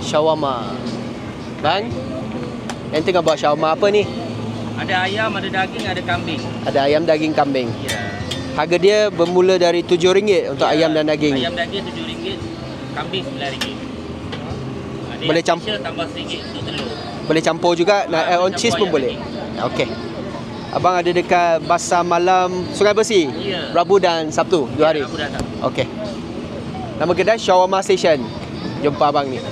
shawarma. Bang, yang tengah buat shawarma apa ni? Ada ayam, ada daging, ada kambing. Ada ayam, daging, kambing. Ya. Harga dia bermula dari RM7 untuk ayam dan daging. Ayam daging RM7, kambing RM9. Ada Boleh yang special tambah RM1 untuk telur. Boleh campur juga, nak add on cheese pun boleh. Okey. Abang ada dekat Pasar Malam Sungai Besi. Ya. Rabu dan Sabtu, 2 hari. Rabu dan Sabtu. Okey. Nama kedai Shawarma Station. Jumpa abang ni.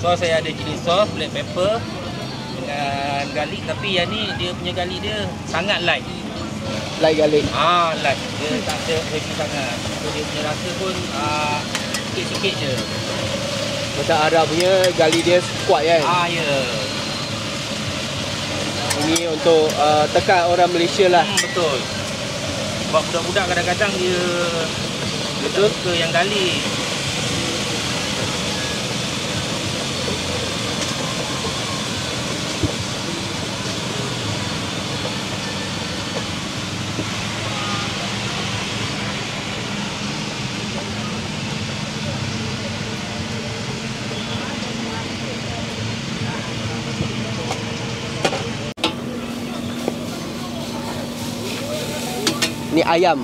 Sos saya ada chili sauce, black pepper dengan garlic, tapi yang ni dia punya garlic dia sangat light. Light garlic. Light. Dia tak ada heavy sangat. So dia punya rasa pun sikit-sikit je. Macam Arab punya garlic dia kuat kan? Ya. Ini untuk tekan orang Malaysia lah. Betul. Sebab budak-budak kadang-kadang dia betul suka yang garlic. Ni ayam.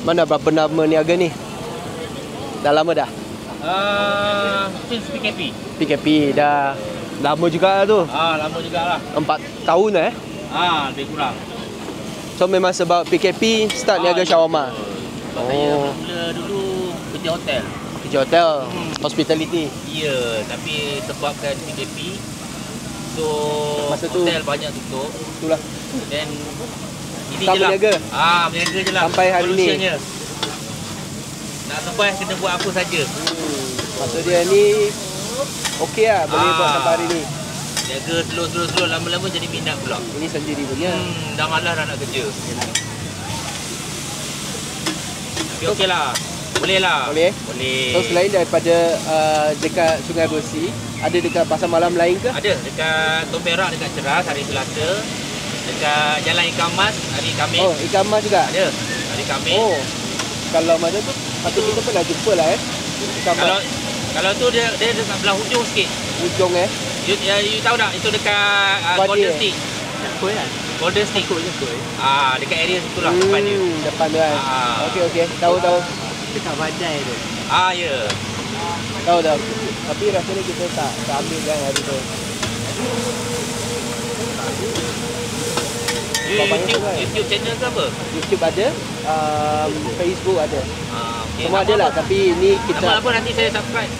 Mana berapa nama niaga ni? Dah lama dah? Since PKP. PKP dah lama juga lah tu. Lama jugalah. 4 tahun Lebih kurang. So memang sebab PKP start niaga shawarma. Sebab saya mula dulu kerja hotel. Kerja hotel, hospitality. Ya, tapi sebabkan PKP, so masa tu hotel banyak tutup. Itulah. Dan ini tak je lah. berniaga. Berniaga je lah. Sampai hari ni. Nak survive kena buat apa saja. Maksud dia ni okey lah, boleh buat sampai hari ni. Niaga slow lama-lama jadi minat pula. Ini sendiri punya. Dah malas dah nak kerja. Tapi okey lah. Boleh lah. Boleh? Boleh. So selain daripada dekat Sungai Besi, ada dekat pasar malam lain ke? Ada dekat Tom Perak, dekat Ceras hari Selasa. Dekat Jalan Ikan Mas hari Khamis. Oh, ikan mas juga? Ada hari Khamis. Oh, kalau macam tu patut kita pernah jumpa lah ikan mas. Kalau tu dia dekat belah hujung sikit. Hujung You tahu tak itu dekat Golden Stick. Golden Stick. Dekat area situ lah depan dia. Depan dia kan. Okey. Tahu. Dekat Badai tu. Ya. Tahu. Tapi rasanya kita tak ambil kan hari tu. YouTube channel ke apa? YouTube ada, Facebook ada. Okay. Semua ada lah, tapi ni kita nama apa nanti saya subscribe.